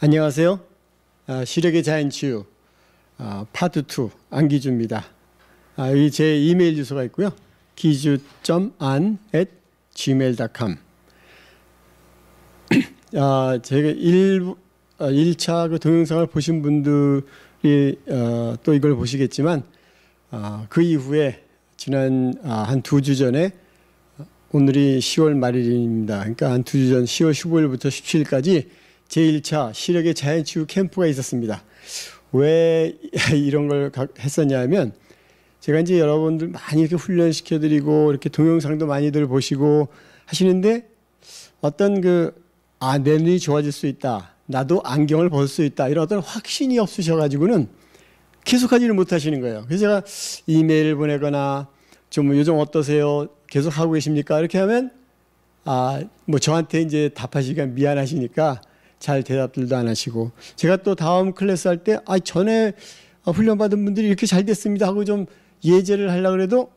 안녕하세요. 시력의 자연치유 파트 2 안기주입니다. 여기 제 이메일 주소가 있고요. 기주.an@gmail.com. 제가 1차 그 동영상을 보신 분들이 또 이걸 보시겠지만 그 이후에 지난 한 2주 전에 오늘이 10월 말일입니다. 그러니까 한 2주 전 10월 15일부터 17일까지 제1차 시력의 자연치유 캠프가 있었습니다. 왜 이런 걸 했었냐면 제가 이제 여러분들 많이 이렇게 훈련시켜드리고 이렇게 동영상도 많이들 보시고 하시는데 어떤 내 눈이 좋아질 수 있다. 나도 안경을 벗을 수 있다. 이런 어떤 확신이 없으셔가지고는 계속하지를 못하시는 거예요. 그래서 제가 이메일을 보내거나 좀 요즘 어떠세요? 계속 하고 계십니까? 이렇게 하면 뭐 저한테 이제 답하시기가 미안하시니까 잘 대답들도 안 하시고, 제가 또 다음 클래스 할 때 전에 훈련받은 분들이 이렇게 잘 됐습니다 하고 좀 예제를 하려고 해도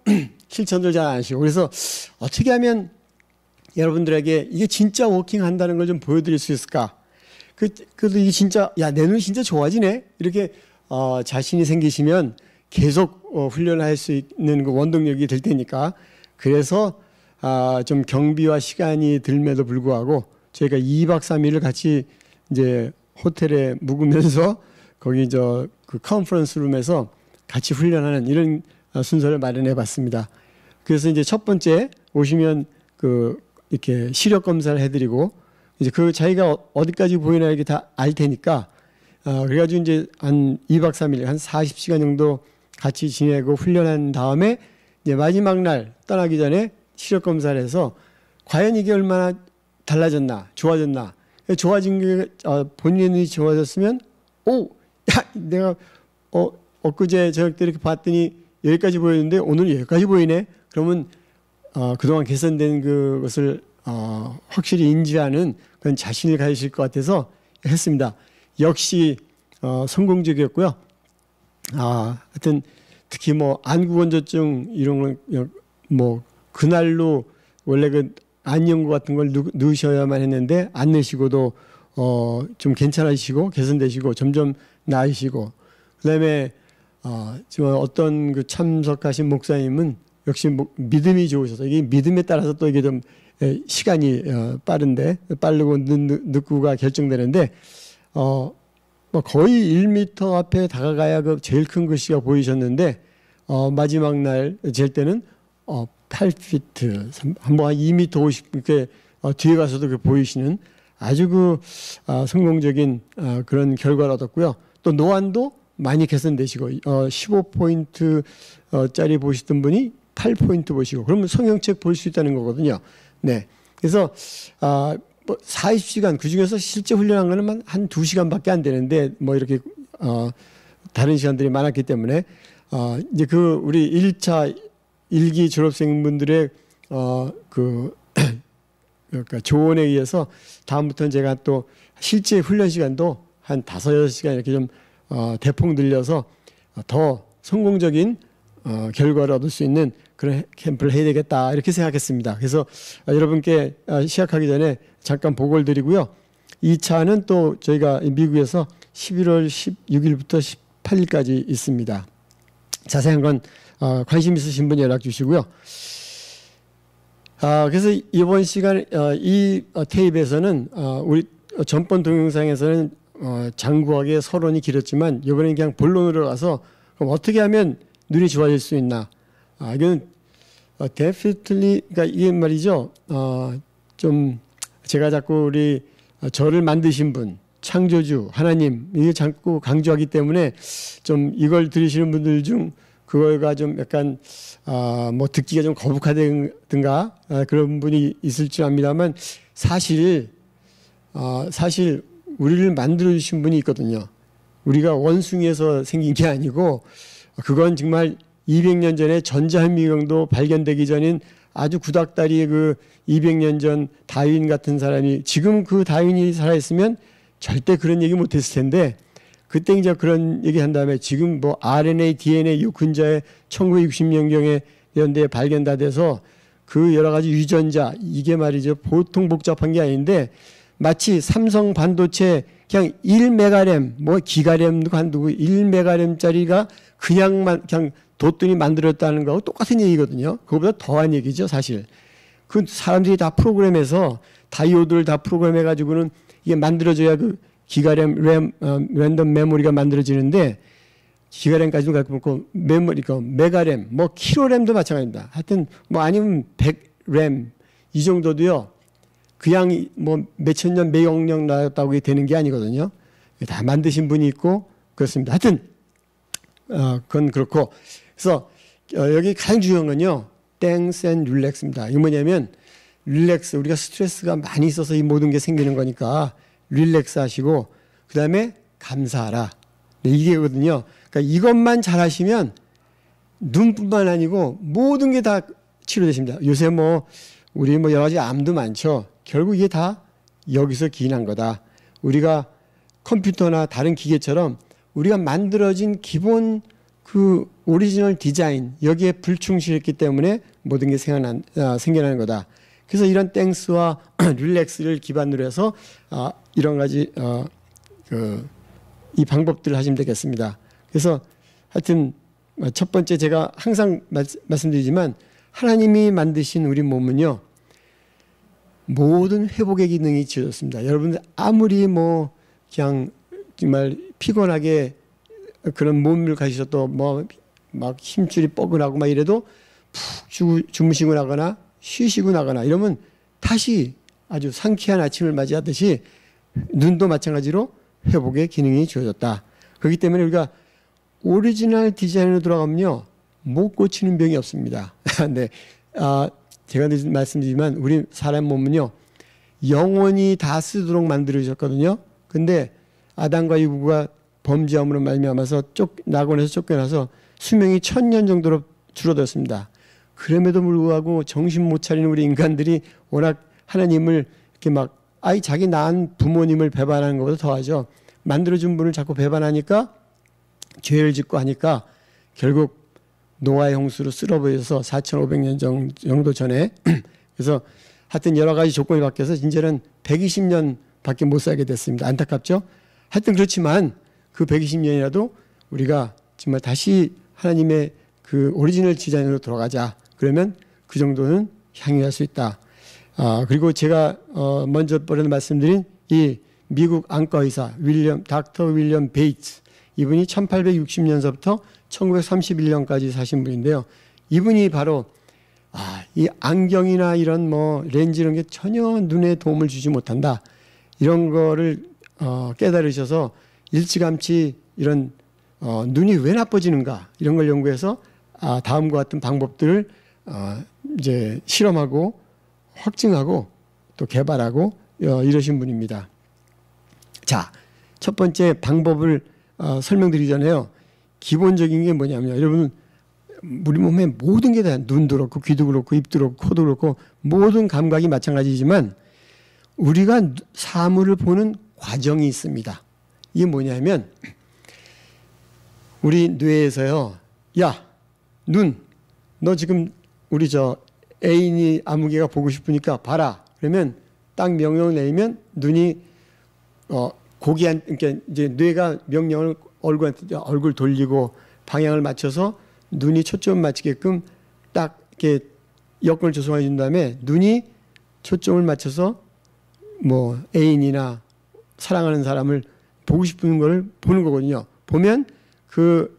실천들 잘 안 하시고, 그래서 어떻게 하면 여러분들에게 이게 진짜 워킹 한다는 걸 좀 보여드릴 수 있을까? 그래도 이게 진짜 내 눈이 진짜 좋아지네 이렇게 자신이 생기시면 계속 훈련할 수 있는 그 원동력이 될 테니까, 그래서 좀 경비와 시간이 들면도 불구하고 저희가 2박 3일을 같이 이제 호텔에 묵으면서 거기 그 컨퍼런스 룸에서 같이 훈련하는 이런 순서를 마련해 봤습니다. 그래서 이제 첫 번째 오시면 이렇게 시력 검사를 해드리고, 이제 자기가 어디까지 보이나 이렇게 다 알 테니까, 그래가지고 이제 한 2박 3일, 한 40시간 정도 같이 지내고 훈련한 다음에 이제 마지막 날 떠나기 전에 시력 검사를 해서 과연 이게 얼마나 달라졌나, 좋아졌나. 좋아진 게 본인의 눈이 좋아졌으면 내가 엊그제 저녁 때 이렇게 봤더니 여기까지 보였는데 오늘 여기까지 보이네. 그러면 그동안 개선된 그것을 확실히 인지하는 그런 자신을 가지실 것 같아서 했습니다. 역시 성공적이었고요. 하여튼 특히 뭐 안구건조증 이런 거 그날로 원래 안 연고 같은 걸 넣으셔야만 했는데 안 넣으시고도 좀 괜찮아지시고 개선되시고 점점 나으시고, 그다음에 지금 어떤 참석하신 목사님은 역시 믿음이 좋으셔서, 이게 믿음에 따라서 또 이게 좀 시간이 빠르고 늦고가 결정되는데 거의 1m 앞에 다가가야 제일 큰 글씨가 보이셨는데 마지막 날 잴 때는 8피트, 한번 2m 50 이렇게 뒤에 가서도 보이시는 아주 성공적인 그런 결과를 얻었고요. 또 노안도 많이 개선되시고 15포인트짜리 보시던 분이 8포인트 보시고, 그러면 성형책 볼 수 있다는 거거든요. 네, 그래서 40시간 그 중에서 실제 훈련한 거는 한 2시간밖에 안 되는데 이렇게 다른 시간들이 많았기 때문에 이제 우리 1차 1기 졸업생분들의 그러니까 조언에 의해서 다음부터는 제가 또 실제 훈련 시간도 한 5-6시간 이렇게 좀 대폭 늘려서 더 성공적인 결과를 얻을 수 있는 그런 캠프를 해야 되겠다 이렇게 생각했습니다. 그래서 여러분께 시작하기 전에 잠깐 보고를 드리고요. 2차는 또 저희가 미국에서 11월 16일부터 18일까지 있습니다. 자세한 건 관심 있으신 분 연락 주시고요. 그래서 이번 시간 이 테이프에서는 우리 전번 동영상에서는 장구하게 서론이 길었지만 이번에는 그냥 본론으로 가서 그럼 어떻게 하면 눈이 좋아질 수 있나? 이건 definitely, 그러니까 이게 말이죠. 좀 제가 자꾸 저를 만드신 분, 창조주 하나님 이게 자꾸 강조하기 때문에 좀 이걸 들으시는 분들 중 그거가 좀 약간 듣기가 좀 거북하든가 그런 분이 있을 줄 압니다만, 사실 우리를 만들어 주신 분이 있거든요. 우리가 원숭이에서 생긴 게 아니고 그건 정말 200년 전에 전자현미경도 발견되기 전인 아주 구닥다리 200년 전 다윈 같은 사람이, 지금 그 다윈이 살아있으면 절대 그런 얘기 못했을 텐데, 그때 이제 그런 얘기 한 다음에 지금 RNA, DNA 요 근자에 1960년경에 연대에 발견 다 돼서 그 여러 가지 유전자, 이게 말이죠 보통 복잡한 게 아닌데 마치 삼성 반도체 그냥 1메가램, 뭐 기가램도 관두고 1메가램짜리가 그냥 뒀더니 만들었다는 거하고 똑같은 얘기거든요. 그거보다 더한 얘기죠, 사실. 그 사람들이 다 프로그램해서 다이오드를 다 프로그램해가지고는 이게 만들어져야 그 기가램, 랜덤 메모리가 만들어지는데 기가램까지도 갖고 메모리가 메가램, 뭐 킬로램도 마찬가지입니다. 하여튼 뭐 아니면 100램 이 정도도요. 그냥 뭐 몇천 년, 몇억 년 나왔다고 되는 게 아니거든요. 다 만드신 분이 있고 그렇습니다. 하여튼 그건 그렇고 그래서 여기 가장 중요한 건요. 땡스 앤 릴렉스입니다. 이게 뭐냐면 릴렉스, 우리가 스트레스가 많이 있어서 이 모든 게 생기는 거니까 릴렉스 하시고 그 다음에 감사하라. 네, 이게거든요. 그러니까 이것만 잘하시면 눈뿐만 아니고 모든 게 다 치료되십니다. 요새 뭐 우리 뭐 여러 가지 암도 많죠. 결국 이게 다 여기서 기인한 거다. 우리가 컴퓨터나 다른 기계처럼 우리가 만들어진 기본 그 오리지널 디자인 여기에 불충실했기 때문에 모든 게 생겨나는 거다. 그래서 이런 땡스와 릴렉스를 기반으로 해서 이런 가지 이 방법들을 하시면 되겠습니다. 그래서 하여튼 첫 번째 제가 항상 말씀드리지만 하나님이 만드신 우리 몸은요. 모든 회복의 기능이 지어졌습니다. 여러분들 아무리 뭐 그냥 정말 피곤하게 그런 몸을 가지셔도 뭐 막 힘줄이 뻐근하고 막 이래도 푹 주무시고 나거나 쉬시고 나거나 이러면 다시 아주 상쾌한 아침을 맞이하듯이 눈도 마찬가지로 회복의 기능이 주어졌다. 그렇기 때문에 우리가 오리지널 디자인으로 돌아가면요 못 고치는 병이 없습니다. 네, 제가 말씀드리지만 우리 사람 몸은요 영원히 다 쓰도록 만들어졌거든요. 근데 아담과 이브가 범죄함으로 말미암아서 낙원에서 쫓겨나서 수명이 1000년 정도로 줄어들었습니다. 그럼에도 불구하고 정신 못 차리는 우리 인간들이 워낙 하나님을 이렇게 막 자기 낳은 부모님을 배반하는 것보다 더하죠. 만들어준 분을 자꾸 배반하니까 죄를 짓고 하니까 결국 노아의 홍수로 쓸어버려서 4500년 정도 전에 그래서 하여튼 여러 가지 조건이 바뀌어서 이제는 120년 밖에 못 살게 됐습니다. 안타깝죠? 하여튼 그렇지만 그 120년이라도 우리가 정말 다시 하나님의 그 오리지널 디자인으로 돌아가자. 그러면 그 정도는 향유할 수 있다. 그리고 제가 먼저 말씀드린 이 미국 안과 의사 닥터 윌리엄 베이츠 이분이 1860년서부터 1931년까지 사신 분인데요. 이분이 바로 이 안경이나 이런 뭐 렌즈 이런 게 전혀 눈에 도움을 주지 못한다. 이런 거를 깨달으셔서 일찌감치 이런 눈이 왜 나빠지는가 이런 걸 연구해서 다음과 같은 방법들을 이제 실험하고 확증하고 또 개발하고 이러신 분입니다. 자, 첫 번째 방법을 설명드리기 전에요. 기본적인 게 뭐냐면 여러분 우리 몸에 모든 게 다 눈도 그렇고 귀도 그렇고 입도 그렇고 코도 그렇고 모든 감각이 마찬가지지만 우리가 사물을 보는 과정이 있습니다. 이게 뭐냐면 우리 뇌에서요. 야, 눈, 너 지금 우리 애인이 아무개가 보고 싶으니까 봐라. 그러면 딱 명령을 내리면 눈이 그러니까 이제 뇌가 명령을 얼굴 돌리고 방향을 맞춰서 눈이 초점 맞추게끔 딱 이렇게 여건을 조성해 준 다음에 눈이 초점을 맞춰서 뭐 애인이나 사랑하는 사람을 보고 싶은 걸 보는 거거든요. 보면 그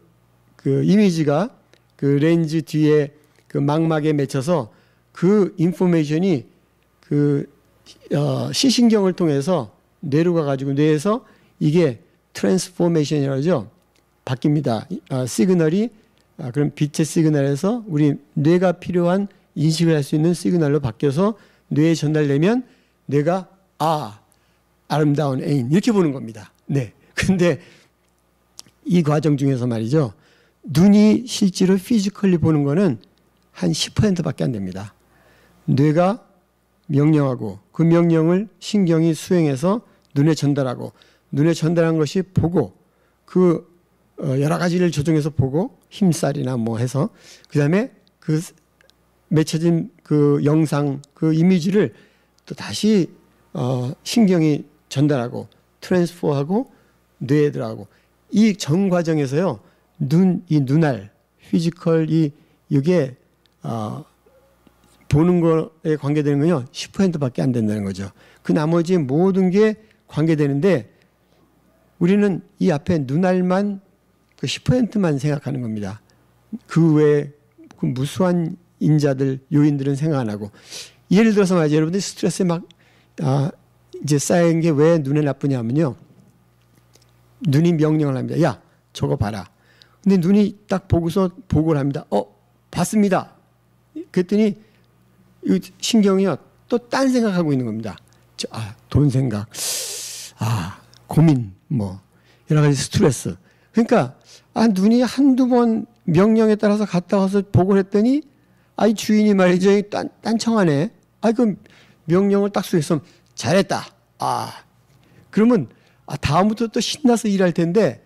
이미지가 그 렌즈 뒤에 그 망막에 맺혀서 그 인포메이션이 그 시신경을 통해서 뇌로 가가지고 뇌에서 이게 트랜스포메이션이라고 하죠. 바뀝니다. 시그널이 그럼 빛의 시그널에서 우리 뇌가 필요한 인식을 할 수 있는 시그널로 바뀌어서 뇌에 전달되면 뇌가 아름다운 애인 이렇게 보는 겁니다. 네. 근데 이 과정 중에서 말이죠. 눈이 실제로 피지컬리 보는 거는 한 10%밖에 안 됩니다. 뇌가 명령하고 그 명령을 신경이 수행해서 눈에 전달하고 눈에 전달한 것이 보고 그 여러 가지를 조정해서 보고 힘살이나 뭐 해서 그 다음에 그 맺혀진 그 영상 그 이미지를 또 다시 신경이 전달하고 트랜스퍼하고 뇌에 들어가고 이 전 과정에서요 이 눈알 피지컬 이게 보는 거에 관계되는 건요 10%밖에 안 된다는 거죠. 그 나머지 모든 게 관계되는데 우리는 이 앞에 눈알만 그 10%만 생각하는 겁니다. 그 외에 그 무수한 인자들 요인들은 생각 안 하고 예를 들어서 말이죠. 여러분들 스트레스에 막 이제 쌓인 게 왜 눈에 나쁘냐면요. 눈이 명령을 합니다. 야 저거 봐라. 근데 눈이 딱 보고서 보고를 합니다. 봤습니다. 그랬더니 신경이요 또 딴 생각하고 있는 겁니다. 돈 생각, 고민, 뭐 여러 가지 스트레스. 그러니까 눈이 한두 번 명령에 따라서 갔다 와서 보고를 했더니 이 주인이 말이죠 딴청하네. 그 명령을 딱 수행했으면 잘했다. 그러면 다음부터 또 신나서 일할 텐데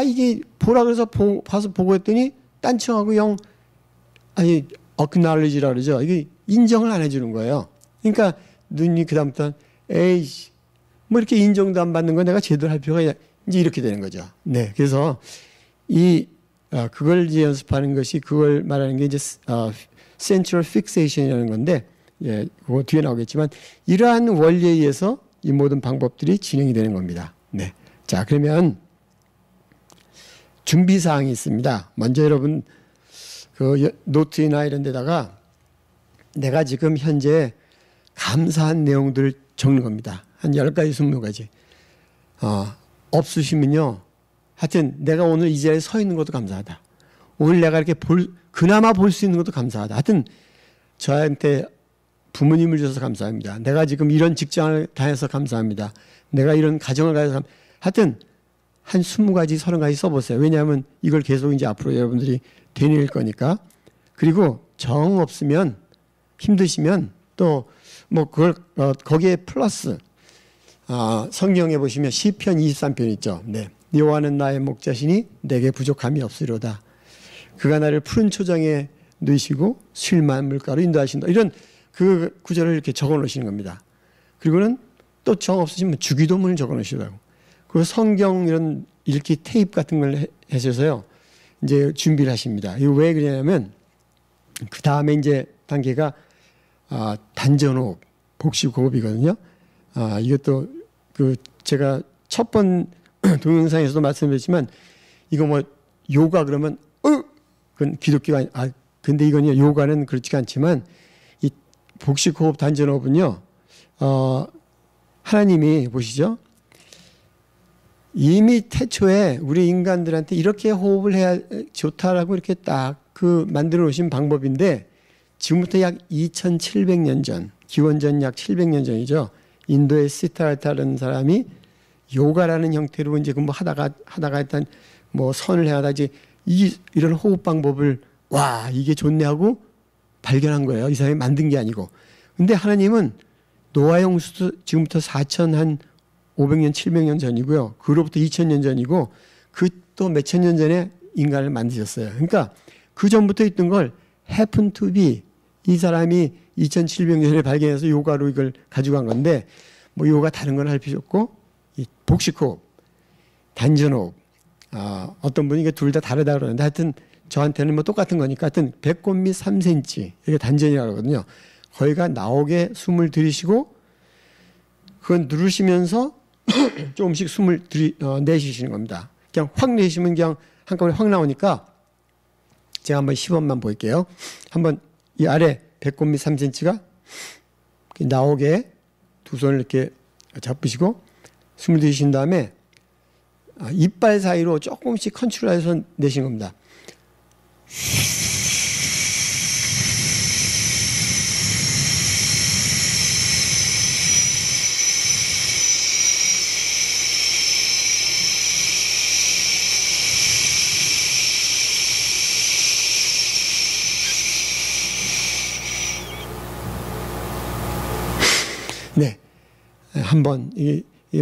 이게 보라 그래서 봐서 보고 했더니 딴청하고 acknowledge라 그러죠. 이게 인정을 안 해주는 거예요. 그러니까 눈이 그다음부터 에이씨 뭐 이렇게 인정도 안 받는 거 내가 제대로 할 필요가 이제 이렇게 되는 거죠. 네, 그래서 그걸 이제 연습하는 것이 그걸 말하는 게 이제 central fixation이라는 건데 그거 뒤에 나오겠지만 이러한 원리에 의해서 이 모든 방법들이 진행이 되는 겁니다. 네, 자 그러면 준비 사항이 있습니다. 먼저 여러분 그 노트나 이런 데다가 내가 지금 현재 감사한 내용들을 적는 겁니다. 한 10가지, 20가지. 없으시면요. 하여튼 내가 오늘 이 자리에 서 있는 것도 감사하다. 오늘 내가 이렇게 그나마 볼 수 있는 것도 감사하다. 하여튼 저한테 부모님을 줘서 감사합니다. 내가 지금 이런 직장을 다녀서 감사합니다. 내가 이런 가정을 가져서 하여튼 한 20가지, 30가지 써보세요. 왜냐하면 이걸 계속 이제 앞으로 여러분들이 되뇌일 거니까. 그리고 정 없으면 힘드시면 또 뭐 그걸 거기에 플러스 성경에 보시면 시편 23편 있죠. 네. 여호와는 나의 목자시니 내게 부족함이 없으리로다. 그가 나를 푸른 초장에 누이시고 쉴만한 물가로 인도하신다. 이런 그 구절을 이렇게 적어 놓으시는 겁니다. 그리고는 또 정 없으시면 주기도문을 적어 놓으시더라고. 그리고 성경 이런 읽기 테이프 같은 걸 하셔서요. 이제 준비를 하십니다. 이거 왜 그러냐면 그 다음에 이제 단계가 단전호흡, 복식호흡이거든요. 이것도 그 제가 첫 번 동영상에서도 말씀드렸지만 이거 뭐 요가 그러면 그건 기독교가 근데 이건요 요가는 그렇지가 않지만 이 복식호흡, 단전호흡은요 하나님이 보시죠. 이미 태초에 우리 인간들한테 이렇게 호흡을 해야 좋다라고 이렇게 딱 그 만들어 놓으신 방법인데 지금부터 약 2700년 전, 기원전 약 700년 전이죠. 인도의 시타르타라는 사람이 요가라는 형태로 이제 뭐 하다가 일단 뭐 선을 해하다 이제 이런 호흡 방법을 이게 좋네 하고 발견한 거예요. 이 사람이 만든 게 아니고. 근데 하나님은 노아 홍수도 지금부터 4500년, 700년 전이고요. 그로부터 2000년 전이고 그 또 몇천 년 전에 인간을 만드셨어요. 그러니까 그 전부터 있던 걸 happen to be 이 사람이 2700년에 발견해서 요가로 이걸 가져간 건데 뭐 요가 다른 건 할 필요 없고 이 복식호흡, 단전호흡 어떤 분이 이게 둘 다 다르다 그러는데 하여튼 저한테는 뭐 똑같은 거니까 하여튼 배꼽 밑 3cm 이게 단전이라고 하거든요. 거기가 나오게 숨을 들이쉬고 그건 누르시면서 조금씩 숨을 내쉬시는 겁니다. 그냥 확 내쉬면 그냥 한꺼번에 확 나오니까 제가 한번 시범만 볼게요. 한번 이 아래 배꼽 밑 3cm가 나오게 두 손을 이렇게 잡으시고 숨을 들이신 다음에 이빨 사이로 조금씩 컨트롤해서 내쉬는 겁니다. 네, 한번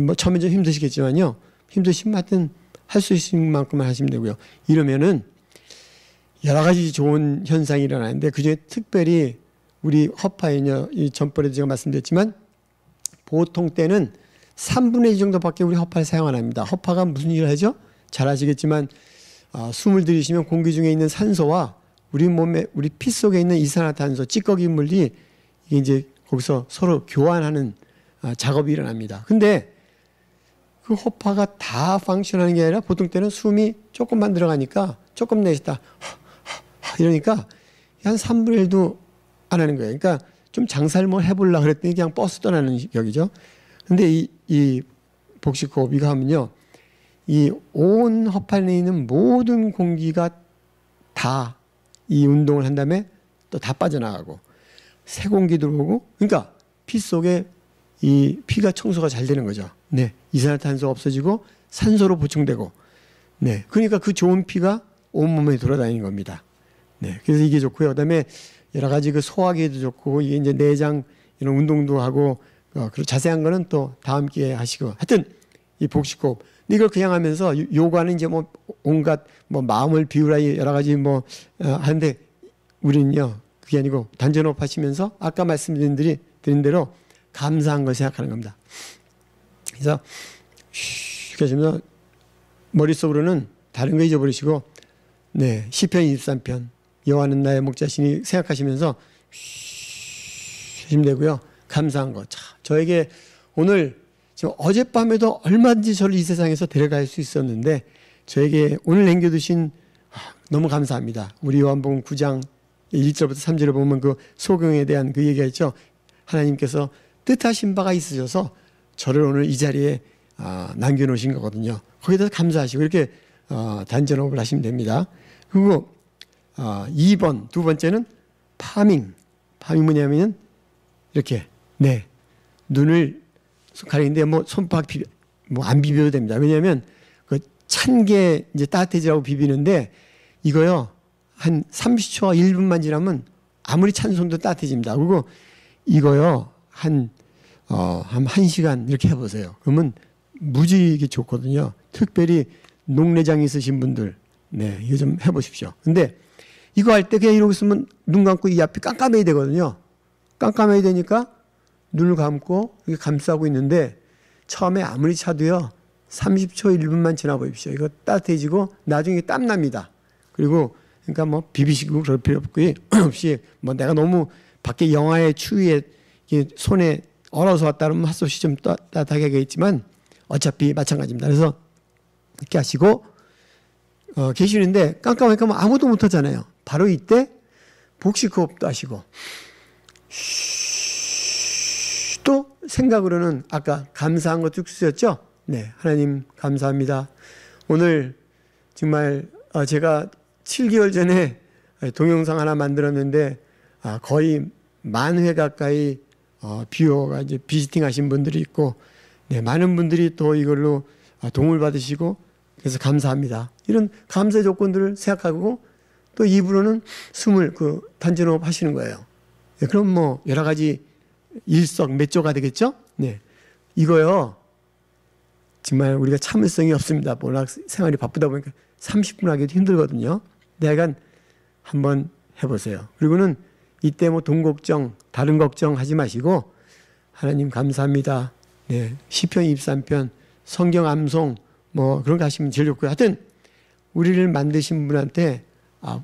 뭐 처음에 좀 힘드시겠지만요. 힘드시면 하여튼 할 수 있는 만큼만 하시면 되고요. 이러면은 여러 가지 좋은 현상이 일어나는데 그중에 특별히 우리 허파이뇨 이 전번에도 제가 말씀드렸지만 보통 때는 3분의 2 정도밖에 우리 허파를 사용 안 합니다. 허파가 무슨 일을 하죠? 잘 아시겠지만 숨을 들이쉬면 공기 중에 있는 산소와 우리 몸에 우리 피 속에 있는 이산화탄소, 찌꺼기 물이 이게 이제 거기서 서로 교환하는 작업이 일어납니다. 근데 그 허파가 다 펑션하는 게 아니라 보통 때는 숨이 조금만 들어가니까 조금 내쉬다 이러니까 한 3분의 1도 안 하는 거예요. 그러니까 좀 장사를 뭐 해보려고 그랬더니 그냥 버스 떠나는 격이죠. 근데 이 복식호흡 이거 하면요, 이 온 허판에 있는 모든 공기가 다 이 운동을 한 다음에 또 다 빠져나가고 새 공기 들어오고, 그러니까 피 속에 이 피가 청소가 잘 되는 거죠. 네, 이산화탄소 없어지고 산소로 보충되고, 네, 그러니까 그 좋은 피가 온 몸에 돌아다니는 겁니다. 네, 그래서 이게 좋고요. 그다음에 여러 가지 그 소화기에도 좋고, 이게 이제 내장 이런 운동도 하고, 그리고 자세한 거는 또 다음 기회에 하시고, 하여튼 이 복식호흡 이걸 그냥 하면서 요가는 이제 뭐 온갖 뭐 마음을 비우라 여러 가지 뭐 하는데, 우리는요 그게 아니고 단전호흡 하시면서 아까 말씀드린 대로 감사한 걸 생각하는 겁니다. 그래서 이렇게 하시면서 머릿속으로는 다른 거 잊어버리시고, 네, 시편 23편 여호와는 나의 목자시니 생각하시면서 하시면 되고요. 감사한 거. 자, 저에게 오늘 지금 어젯밤에도 얼마든지 저를 이 세상에서 데려갈 수 있었는데 저에게 오늘 남겨두신, 너무 감사합니다. 우리 요한복음 9장 1절부터 3절을 보면 그 소경에 대한 그 얘기가 있죠. 하나님께서 뜻하신 바가 있으셔서 저를 오늘 이 자리에 남겨놓으신 거거든요. 거기에 대해서 감사하시고 이렇게 단전호흡을 하시면 됩니다. 그리고 2번, 두 번째는 파밍. 파밍 뭐냐면은 이렇게, 네, 눈을 가리는데 뭐 손바닥 뭐 안 비벼도 됩니다. 왜냐하면 그 찬 게 이제 따뜻해지라고 비비는데 이거요 한 30초와 1분만 지나면 아무리 찬 손도 따뜻해집니다. 그리고 이거요 한 1시간 이렇게 해보세요. 그러면 무지하게 좋거든요. 특별히 녹내장 있으신 분들, 네, 이거 좀 해보십시오. 근데 이거 할 때 그냥 이러고 있으면 눈 감고 이 앞이 깜깜해야 되거든요. 깜깜해야 되니까 눈을 감고 이렇게 감싸고 있는데 처음에 아무리 차도요 30초 1분만 지나 보십시오. 이거 따뜻해지고 나중에 땀 납니다. 그리고 그러니까 뭐 비비시고 그럴 필요 없이 뭐 내가 너무 밖에 영하의 추위에 손에 얼어서 왔다 그러면 할 수 없이 좀 따뜻하게 하겠지만 어차피 마찬가지입니다. 그래서 이렇게 하시고 계시는데 깜깜하니까 뭐 아무도 못 하잖아요. 바로 이때 복식호흡도 하시고 또 생각으로는 아까 감사한 거 쭉 쓰셨죠? 네, 하나님 감사합니다. 오늘 정말 제가 7개월 전에 동영상 하나 만들었는데 거의 10,000회 가까이 뷰어가 이제 비지팅 하신 분들이 있고, 네, 많은 분들이 또 이걸로 도움을 받으시고 그래서 감사합니다. 이런 감사의 조건들을 생각하고 또 입으로는 숨을 단전호흡 하시는 거예요. 네, 그럼 뭐 여러 가지 일석몇조가 되겠죠? 네, 이거요 정말 우리가 참을성이 없습니다. 워낙 생활이 바쁘다 보니까 30분 하기도 힘들거든요. 내가 한번 해보세요. 그리고는 이때 뭐 돈 걱정, 다른 걱정 하지 마시고 하나님 감사합니다. 네, 시편 23편, 성경 암송 뭐 그런 거 하시면 제일 좋고요. 하여튼 우리를 만드신 분한테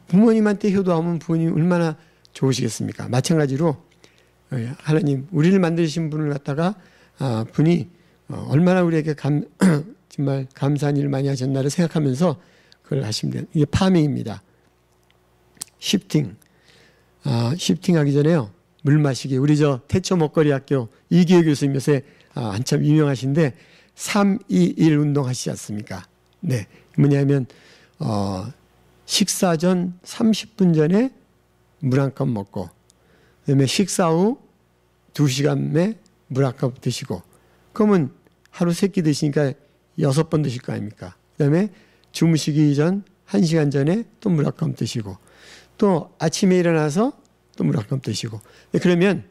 부모님한테 효도하면 부모님 얼마나 좋으시겠습니까? 마찬가지로 하나님 우리를 만드신 분을 갖다가 분이 얼마나 우리에게 정말 감사한 일을 많이 하셨나를 생각하면서 그걸 하시면 돼요. 이게 파밍입니다. 시프팅. 시프팅 하기 전에요. 물 마시기. 우리 태초 먹거리 학교 이기호 교수님 요새 한참 유명하신데 3-2-1 운동 하시지 않습니까? 네. 뭐냐면 식사 전 30분 전에 물 한 컵 먹고, 그다음에 식사 후 2시간에 물 한 컵 드시고, 그러면 하루 3끼 드시니까 6번 드실 거 아닙니까? 그다음에 주무시기 전 1시간 전에 또 물 한 컵 드시고, 또 아침에 일어나서 또 물 한 컵 드시고, 그러면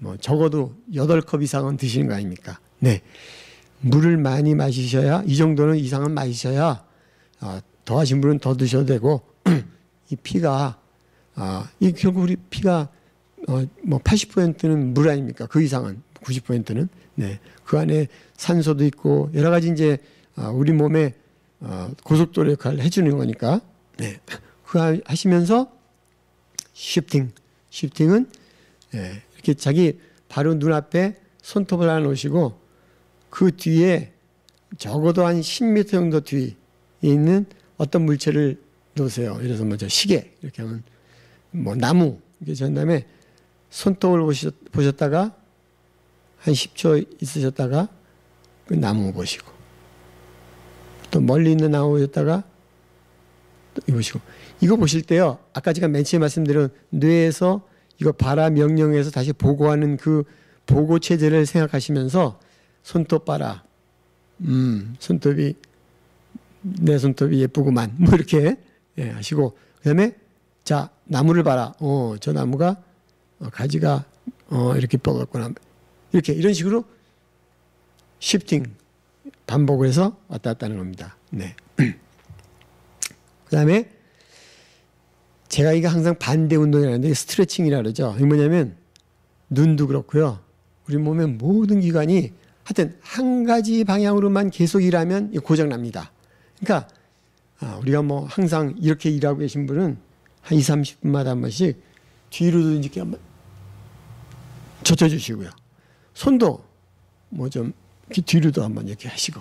뭐 적어도 8컵 이상은 드시는 거 아닙니까? 네. 물을 많이 마시셔야, 이 정도는 이상은 마시셔야 더 하신 분은 더 드셔도 되고, 이 피가 이 결국 우리 피가 뭐 80%는 물 아닙니까? 그 이상은 90%는. 네. 그 안에 산소도 있고 여러 가지 이제 우리 몸에 고속도로 역할을 해주는 거니까. 네. 그거 하시면서 쉬프팅은 이렇게 자기 바로 눈앞에 손톱을 하나 놓으시고 그 뒤에 적어도 한 10m 정도 뒤에 있는 어떤 물체를 놓으세요. 예를 들어서 먼저 시계 이렇게 하면 뭐 나무 이렇게 전 다음에 손톱을 보셨다가 한 10초 있으셨다가 그 나무 보시고 또 멀리 있는 나무 보셨다가 또 이거 보시고 이거 보실 때요. 아까 제가 맨 처음에 말씀드린 뇌에서 이거 봐라 명령해서 다시 보고하는 그 보고 체제를 생각하시면서 손톱 봐라. 손톱이 내 손톱이 예쁘구만. 뭐 이렇게 하시고 그다음에 자 나무를 봐라. 저 나무가 가지가 이렇게 뻗었구나. 이렇게 이런 식으로 쉬프팅 반복을 해서 왔다 갔다 하는 겁니다. 네. 그다음에 제가 이거 항상 반대 운동이라는데 스트레칭이라 그러죠. 이게 뭐냐면 눈도 그렇고요. 우리 몸의 모든 기관이 하여튼 한 가지 방향으로만 계속 일하면 고장 납니다. 그러니까 우리가 뭐 항상 이렇게 일하고 계신 분은 한 20, 30분마다 한 번씩 뒤로도 이렇게 한번 젖혀주시고요. 손도 뭐 좀 뒤로도 한번 이렇게 하시고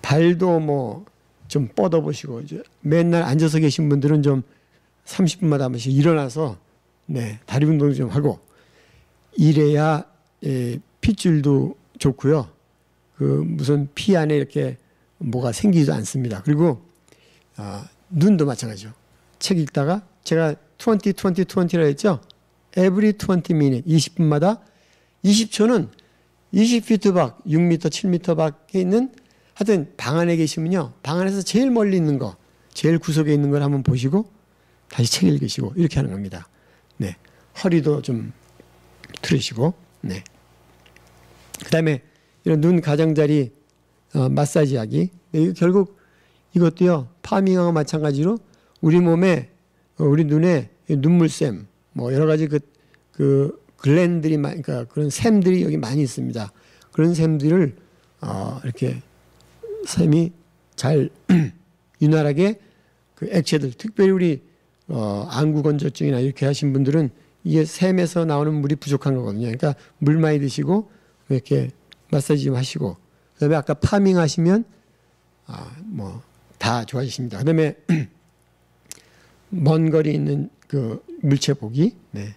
발도 뭐 좀 뻗어보시고 이제 맨날 앉아서 계신 분들은 좀 30분마다 한 번씩 일어나서 다리 운동 좀 하고 이래야 핏줄도 좋고요. 그 무슨 피 안에 이렇게 뭐가 생기지도 않습니다. 그리고 눈도 마찬가지죠. 책 읽다가 제가 20라 했죠. Every 20 minute 20분마다 20초는 20피트 밖, 6m, 7m 밖에 있는 하여튼 방 안에 계시면요. 방 안에서 제일 멀리 있는 거, 제일 구석에 있는 걸 한번 보시고 다시 책 읽으시고 이렇게 하는 겁니다. 네. 허리도 좀 틀으시고 네. 그다음에 이런 눈 가장자리 마사지하기. 네, 결국 이것도요. 파밍하고 마찬가지로 우리 몸에 우리 눈에 눈물샘 뭐 여러 가지 그 글랜들이 그러니까 그런 샘들이 여기 많이 있습니다. 그런 샘들을 이렇게 샘이 잘 윤활하게 그 액체들 특별히 우리 안구건조증이나 이렇게 하신 분들은 이게 샘에서 나오는 물이 부족한 거거든요. 그러니까 물 많이 드시고 이렇게 마사지 좀 하시고 그다음에 아까 파밍 하시면 뭐 다 좋아지십니다. 그다음에 먼 거리 있는 그 물체 보기. 네.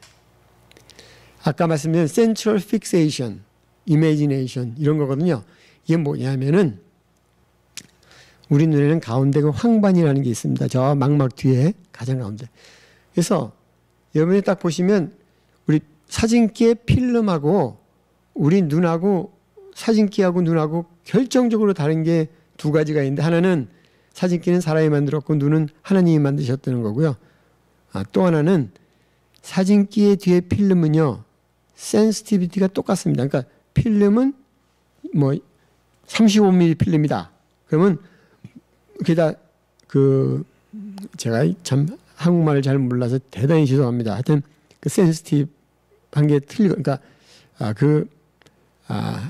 아까 말씀드린 Central Fixation, Imagination 이런 거거든요. 이게 뭐냐면은 우리 눈에는 가운데 그 황반이라는 게 있습니다. 저 망막 뒤에 가장 가운데. 그래서 여러분이 딱 보시면 우리 사진기의 필름하고 우리 눈하고 사진기하고 눈하고 결정적으로 다른 게 두 가지가 있는데 하나는 사진기는 사람이 만들었고 눈은 하나님이 만드셨다는 거고요. 또 하나는 사진기의 뒤에 필름은요. 센시티비티가 똑같습니다. 그러니까 필름은 뭐 35mm 필름이다. 그러면 게다 제가 참 한국말을 잘 몰라서 대단히 죄송합니다. 하여튼 그 센시티브한 게 그러니까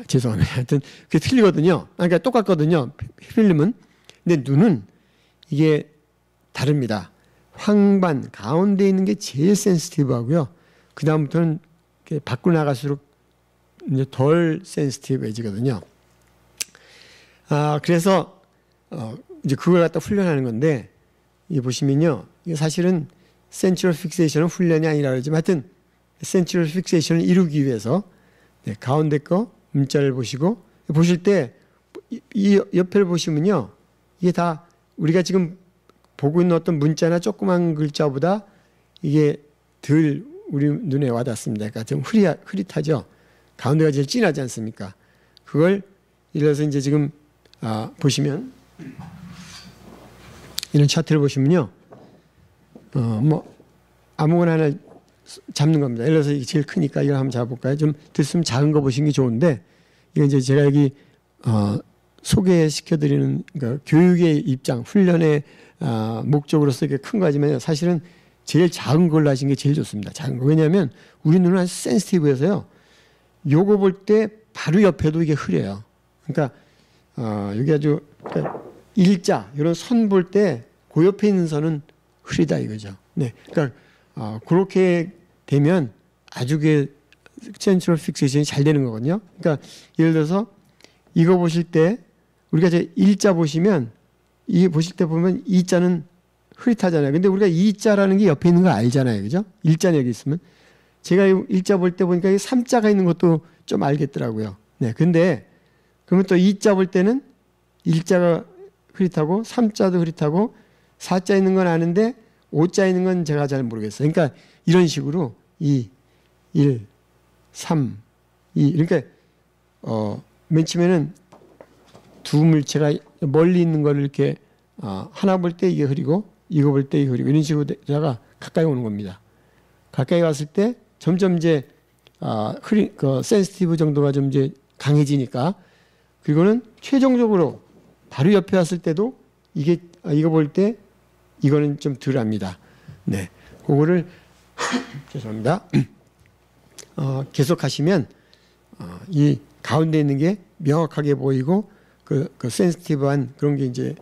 죄송합니다. 하여튼 그게 틀리거든요. 그러니까 똑같거든요. 필름은. 근데 눈은 이게 다릅니다. 황반 가운데 있는 게 제일 센시티브하고요. 그 다음부터는 밖으로 나갈수록 이제 덜 센시티브해지거든요. 그래서 이제 그걸 갖다 훈련하는 건데 이 보시면요, 이게 사실은 센츄럴 픽세이션은 훈련이 아니라 그러지만 하여튼 센츄럴 픽세이션을 이루기 위해서 가운데 거 문자를 보시고 보실 때 이 옆을 보시면요, 이게 다 우리가 지금 보고 있는 어떤 문자나 조그만 글자보다 이게 덜 우리 눈에 와닿습니다. 그러니까 좀 흐릿하죠. 가운데가 제일 진하지 않습니까? 그걸 예를 들어서 이제 지금 보시면 이런 차트를 보시면요, 뭐 아무거나 하나 잡는 겁니다. 예를 들어서 이게 제일 크니까 이걸 한번 잡아볼까요? 좀 됐으면 작은 거 보시는 게 좋은데 이거 이제 제가 여기 소개시켜드리는 그러니까 교육의 입장, 훈련의 목적으로서 이게 큰 거지만 사실은 제일 작은 걸로 하시는 게 제일 좋습니다. 작은 거. 왜냐하면 우리 눈은 아주 센시티브해서요. 요거 볼 때 바로 옆에도 이게 흐려요. 그러니까 여기 아주 그러니까 일자 이런 선 볼 때 그 옆에 있는 선은 흐리다 이거죠. 네, 그러니까 그렇게 되면 아주 그 센트럴 픽세이션이 잘 되는 거거든요. 그러니까 예를 들어서 이거 보실 때 우리가 이제 일자 보시면 이 보실 때 보면 이 자는 흐릿하잖아요. 근데 우리가 이 자라는 게 옆에 있는 거 알잖아요, 그죠? 일자는 여기 있으면 제가 이 일자 볼 때 보니까 이 삼자가 있는 것도 좀 알겠더라고요. 네, 근데 그러면 또 이 자 볼 때는 일자가 흐릿하고 삼자도 흐릿하고 사자 있는 건 아는데 오자 있는 건 제가 잘 모르겠어요. 그러니까 이런 식으로 2, 1, 3, 2 그러니까 맨 처음에는 두 물체가 멀리 있는 거를 이렇게 하나 볼 때 이게 흐리고 이거 볼 때 이게 흐리고 이런 식으로 되다가 가까이 오는 겁니다. 가까이 왔을 때 점점 이제 그 센시티브 정도가 좀 이제 강해지니까 그리고는 최종적으로 바로 옆에 왔을 때도 이거 볼 때 이거는 좀 덜합니다. 네, 그거를 죄송합니다. 계속 하시면 이 가운데 있는 게 명확하게 보이고 그 센시티브한 그런 게 이제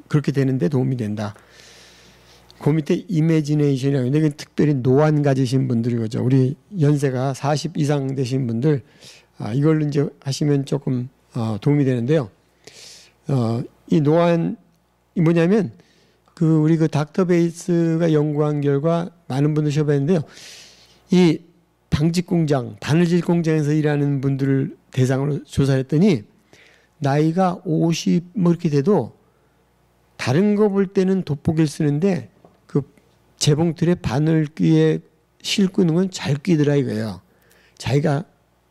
그렇게 되는데 도움이 된다. 그 밑에 이미지네이션이라고 있는데 특별히 노안 가지신 분들이죠. 우리 연세가 40 이상 되신 분들 이걸로 이제 하시면 조금 도움이 되는데요. 이 노안이 뭐냐면 우리 닥터베이스가 연구한 결과 많은 분들 시험했는데요. 이 방직 공장, 바느질 공장에서 일하는 분들을 대상으로 조사했더니 나이가 50 뭐 이렇게 돼도 다른 거 볼 때는 돋보기를 쓰는데 그 재봉틀에 바늘귀에 싣고 있는 건 잘 끼더라 이거예요. 자기가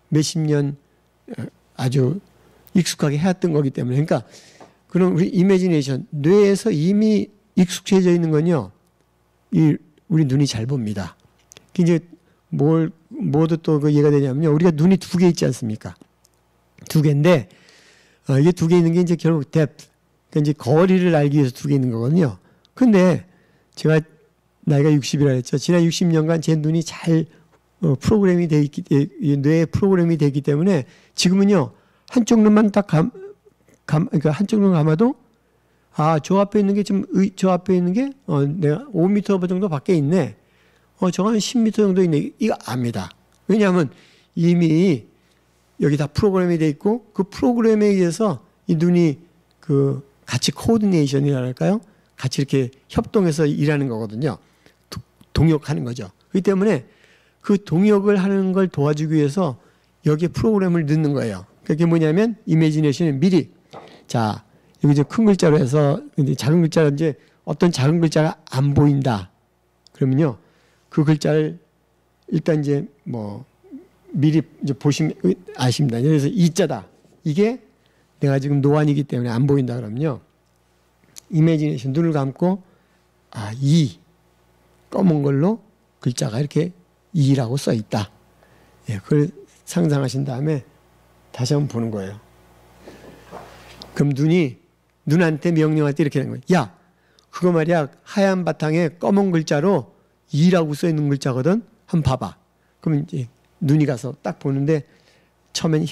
몇십 년 아주 익숙하게 해왔던 거기 때문에. 그러니까 그럼 우리 이미지네이션 뇌에서 이미 익숙해져 있는 건요. 우리 눈이 잘 봅니다. 이제 뭐도 또 그 이해가 되냐면요. 우리가 눈이 두 개 있지 않습니까? 두 개인데 이게 두 개 있는 게 이제 결국 depth, 그러니까 이제 거리를 알기 위해서 두 개 있는 거거든요. 근데 제가 나이가 60이라 했죠. 지난 60년간 제 눈이 잘 프로그램이 돼 있기, 뇌에 프로그램이 되기 때문에 지금은요 한쪽 눈만 딱 그러니까 한쪽 눈 감아도 저 앞에 있는 게 지금 저 앞에 있는 게 내가 5m 정도 밖에 있네. 저거 한 10m 정도 있네. 이거 압니다. 왜냐하면 이미 여기 다 프로그램이 돼 있고 그 프로그램에 의해서 이 눈이 같이 코디네이션이라 할까요? 같이 이렇게 협동해서 일하는 거거든요. 동역하는 거죠. 그렇기 때문에 그 동역을 하는 걸 도와주기 위해서 여기에 프로그램을 넣는 거예요. 그게 뭐냐면 이미지네이션은 미리 여기 이제 큰 글자로 해서 작은 글자로 이제 어떤 작은 글자가 안 보인다. 그러면요. 그 글자를 일단 이제 미리 이제 보시면 아십니다. 그래서 이자다. 이게 내가 지금 노안이기 때문에 안 보인다 그러면요. 이미지네이션 눈을 감고 이 검은 걸로 글자가 이렇게 이라고 써 있다. 예, 그걸 상상하신 다음에 다시 한번 보는 거예요. 그럼 눈한테 명령할 때 이렇게 하는 거예요. 야, 그거 말이야 하얀 바탕에 검은 글자로 이라고 써 있는 글자거든. 한번 봐봐. 그러면 이제 눈이 가서 딱 보는데 처음엔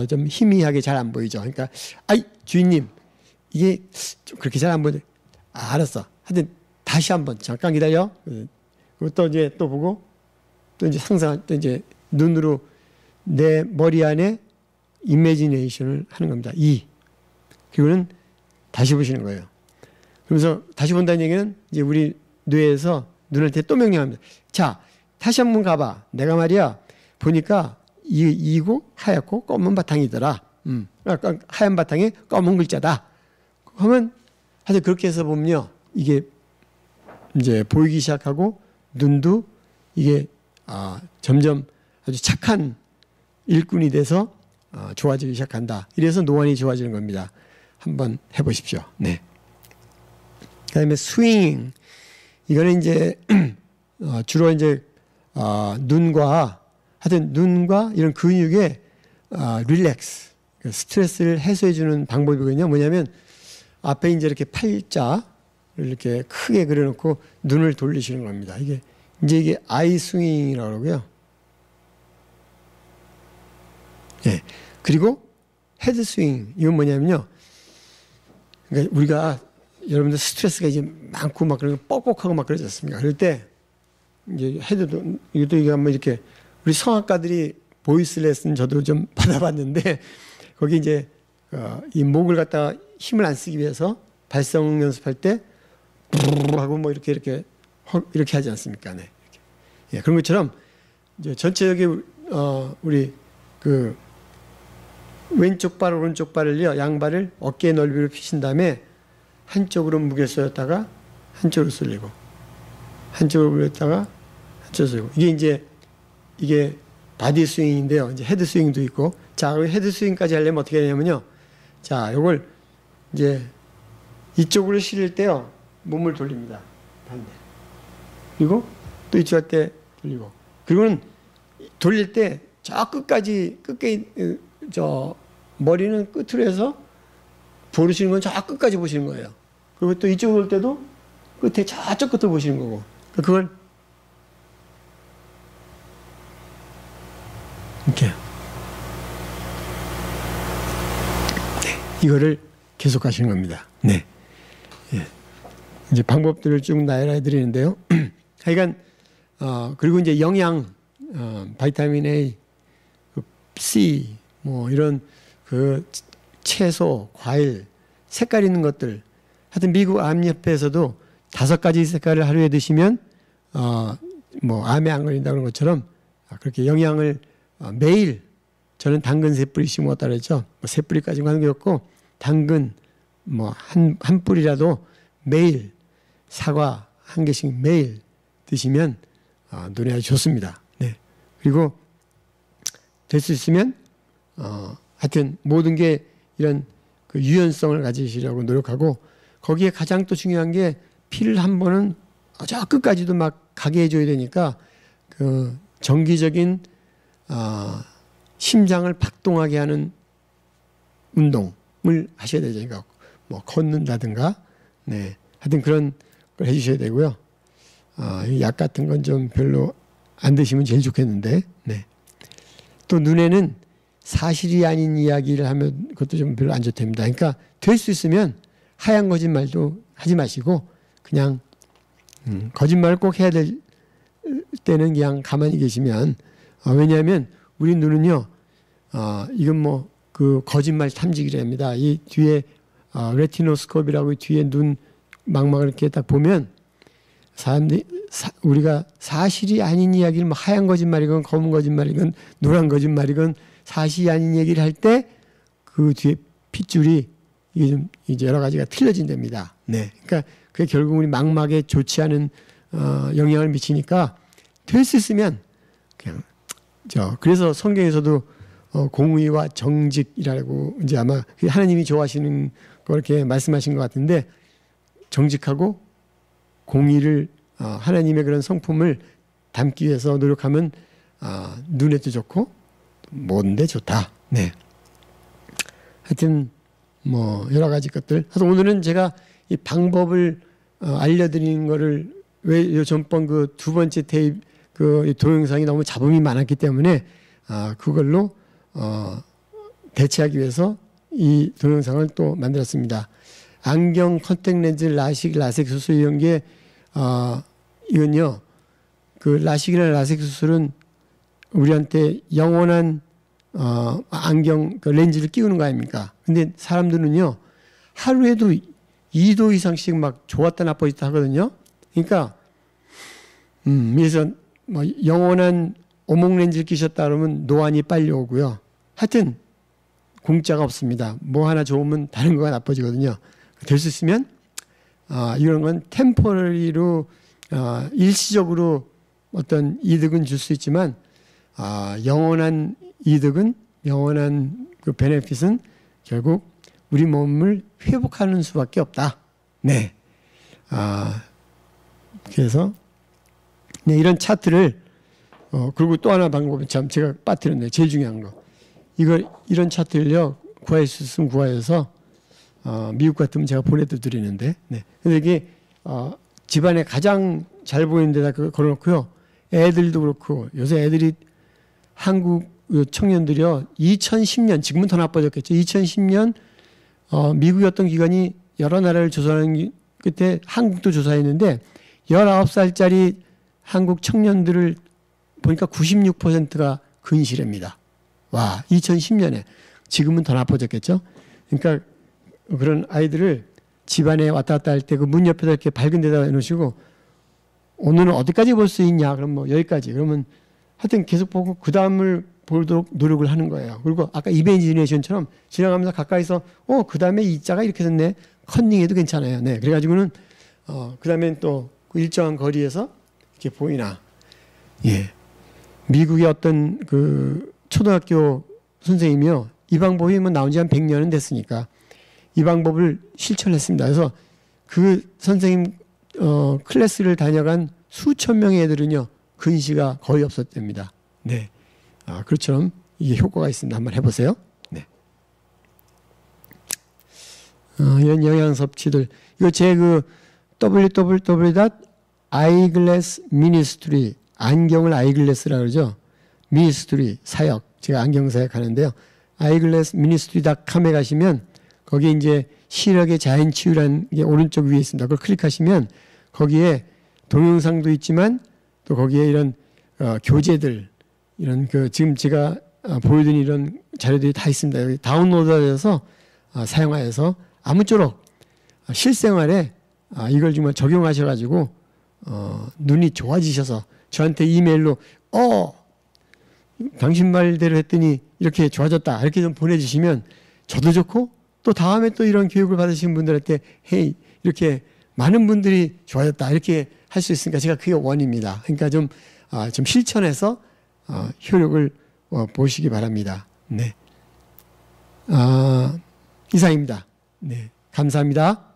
좀 희미하게 잘 안 보이죠. 그러니까 주인님 이게 좀 그렇게 잘 안 보이네. 알았어. 하여튼 다시 한번 잠깐 기다려. 그리고 또 보고 또 이제 또 이제 눈으로 내 머리 안에 이미지네이션을 하는 겁니다. 그리고는 다시 보시는 거예요. 그러면서 다시 본다는 얘기는 이제 우리 뇌에서 눈한테 또 명령합니다. 자, 다시 한번 가봐. 내가 말이야 보니까 이고 하얗고 검은 바탕이더라. 하얀 바탕에 검은 글자다. 하면 하여튼 그렇게 해서 보면요. 이게 이제 보이기 시작하고 눈도 이게 점점 아주 착한 일꾼이 돼서 좋아지기 시작한다. 이래서 노안이 좋아지는 겁니다. 한번 해보십시오. 네. 그다음에 스윙. 이거는 이제 주로 이제 눈과 이런 근육에 릴렉스, 스트레스를 해소해 주는 방법이거든요. 뭐냐면 앞에 이제 이렇게 팔자를 이렇게 크게 그려놓고 눈을 돌리시는 겁니다. 이게 아이 스윙이라고 그러고요. 예. 그리고 헤드 스윙. 이건 뭐냐면요. 그러니까 우리가 여러분들 스트레스가 이제 많고 막 그런 뻑뻑하고 막 그러지 않습니까? 그럴 때 이제 헤드도 이것도 이게 한번 이렇게 우리 성악가들이 보이스 레슨 저도 좀 받아봤는데 거기 이제 이 목을 갖다가 힘을 안 쓰기 위해서 발성 연습할 때 하고 뭐 이렇게 하지 않습니까? 네. 예, 그런 것처럼 이제 전체적인 우리 그 왼쪽 발 오른쪽 발을요 양발을 어깨 넓이로 펴신 다음에 한쪽으로 무게 쏘였다가 한쪽으로 쏠리고 한쪽으로 올렸다가 한쪽으로 쏠리고 이게 바디 스윙인데요. 이제 헤드 스윙도 있고 자 헤드 스윙까지 하려면 어떻게 하냐면요. 자 요걸 이제 이쪽으로 실을 때요 몸을 돌립니다. 반대. 그리고 또 이쪽 할 때 돌리고 그리고는 돌릴 때 저 끝까지 저 머리는 끝으로 해서 보시는 건 저 끝까지 보시는 거예요. 그리고 또 이쪽으로 올 때도 끝에 저쪽 끝을 보시는 거고 그걸 이렇게 네, 이거를 계속 하시는 겁니다. 네. 예. 이제 방법들을 쭉 나열해 드리는데요. 하여간 그리고 이제 영양 바이타민 A, C 뭐 이런 그 채소, 과일, 색깔 있는 것들 하여튼 미국 암협회에서도 5가지 색깔을 하루에 드시면 뭐 암에 안 걸린다 그런 것처럼 그렇게 영양을 매일 저는 당근 3뿌리 심었다 그랬죠. 뭐 3뿌리까지는 하는 게 없고 당근 뭐 한 뿌리라도 매일 사과 1개씩 매일 드시면 눈에 아주 좋습니다. 네. 그리고 될 수 있으면 하여튼 모든 게 이런 그 유연성을 가지시려고 노력하고 거기에 가장 또 중요한 게 피를 한 번은 저 끝까지도 막 가게 해줘야 되니까 그 정기적인 심장을 박동하게 하는 운동을 하셔야 되죠. 그러니까 뭐 걷는다든가 네 하여튼 그런 걸 해주셔야 되고요. 약 같은 건 좀 별로 안 드시면 제일 좋겠는데 네. 또 눈에는 사실이 아닌 이야기를 하면 그것도 좀 별로 안 좋답니다. 그러니까 될 수 있으면 하얀 거짓말도 하지 마시고 그냥 거짓말을 꼭 해야 될 때는 그냥 가만히 계시면 왜냐하면 우리 눈은요 이건 뭐 그 거짓말 탐지기랍니다. 이 뒤에 레티노스코프라고 뒤에 눈 망막을 이렇게 딱 보면 사람들이 우리가 사실이 아닌 이야기를 뭐 하얀 거짓말이건 검은 거짓말이건 노란 거짓말이건 사실이 아닌 얘기를 할 때 그 뒤에 핏줄이 이게 좀 이제 여러 가지가 틀려진답니다. 네, 그러니까 그게 결국 우리 망막에 좋지 않은 영향을 미치니까 될 수 있으면 그냥 그래서 성경에서도 공의와 정직이라고 이제 아마 하나님이 좋아하시는 거 이렇게 말씀하신 것 같은데 정직하고 공의를 하나님의 그런 성품을 담기 위해서 노력하면 눈에도 좋고 모든 데 좋다. 네. 하여튼 뭐 여러 가지 것들. 그래서 오늘은 제가 이 방법을 알려드리는 거를 왜 전번 그 2번째 테이프 그 동영상이 너무 잡음이 많았기 때문에 그걸로 대체하기 위해서 이 동영상을 또 만들었습니다. 안경, 컨택렌즈, 라식 수술 이런 게 이건요. 그 라식이나 라식 수술은 우리한테 영원한 안경 그 렌즈를 끼우는 거 아닙니까? 근데 사람들은요 하루에도 2도 이상씩 막 좋았다 나빠졌다 하거든요. 그러니까 그래서 뭐 영원한 오목 렌즈를 끼셨다 그러면 노안이 빨리 오고요. 하여튼 공짜가 없습니다. 뭐 하나 좋으면 다른 거가 나빠지거든요. 될 수 있으면 이런 건 템포러리로 일시적으로 어떤 이득은 줄 수 있지만 영원한 이득은 영원한 그 베네핏은 결국 우리 몸을 회복하는 수밖에 없다. 네. 그래서 네, 이런 차트를 그리고 또 하나 방법은 참 제가 빠뜨렸네요. 제일 중요한 거. 이런 차트를요 구할 수 있으면 구하여서 미국 같으면 제가 보내도 드리는데. 네. 근데 이게 집안에 가장 잘 보이는 데다 걸어놓고요. 애들도 그렇고 요새 애들이 한국 청년들이요, 2010년, 지금은 더 나빠졌겠죠. 2010년 미국의 어떤 기관이 여러 나라를 조사하는 끝에 한국도 조사했는데 19살짜리 한국 청년들을 보니까 96%가 근실입니다. 와, 2010년에. 지금은 더 나빠졌겠죠. 그러니까 그런 아이들을 집안에 왔다 갔다 할 때 그 문 옆에다 이렇게 밝은 데다 해놓으시고 오늘은 어디까지 볼 수 있냐? 그럼 뭐 여기까지. 그러면 하여튼 계속 보고 그 다음을 보도록 노력을 하는 거예요. 그리고 아까 이미지네이션처럼 지나가면서 가까이서 그 다음에 이 자가 이렇게 됐네. 컨닝해도 괜찮아요. 네, 그래가지고는 그 다음엔 또 그 일정한 거리에서 이렇게 보이나. 예, 미국의 어떤 그 초등학교 선생님이요, 이 방법이 뭐 나온 지 한 100년은 됐으니까 이 방법을 실천했습니다. 그래서 그 선생님 클래스를 다녀간 수천 명의 애들은요, 근시가 거의 없었답니다. 네, 그렇처럼 이게 효과가 있습니다. 한번 해보세요. 네. 이런 영양 섭취들, 이거 제 그 www.eyeglassministry, 안경을 아이글래스라 그러죠. 미니스트리 사역, 제가 안경 사역 하는데요. eyeglassministry.com에 가시면 거기에 이제 시력의 자연치유라는 게 오른쪽 위에 있습니다. 그걸 클릭하시면 거기에 동영상도 있지만 또 거기에 이런 교재들, 이런 그 지금 제가 보여드린 이런 자료들이 다 있습니다. 여기 다운로드해서 사용하여서 아무쪼록 실생활에 이걸 정말 적용하셔가지고 눈이 좋아지셔서 저한테 이메일로 당신 말대로 했더니 이렇게 좋아졌다 이렇게 좀 보내주시면 저도 좋고 또 다음에 또 이런 교육을 받으신 분들한테 헤이 이렇게 많은 분들이 좋아졌다 이렇게 할 수 있으니까 제가 그게 원입니다. 그러니까 좀 실천해서 효력을 보시기 바랍니다. 네, 이상입니다. 네, 감사합니다.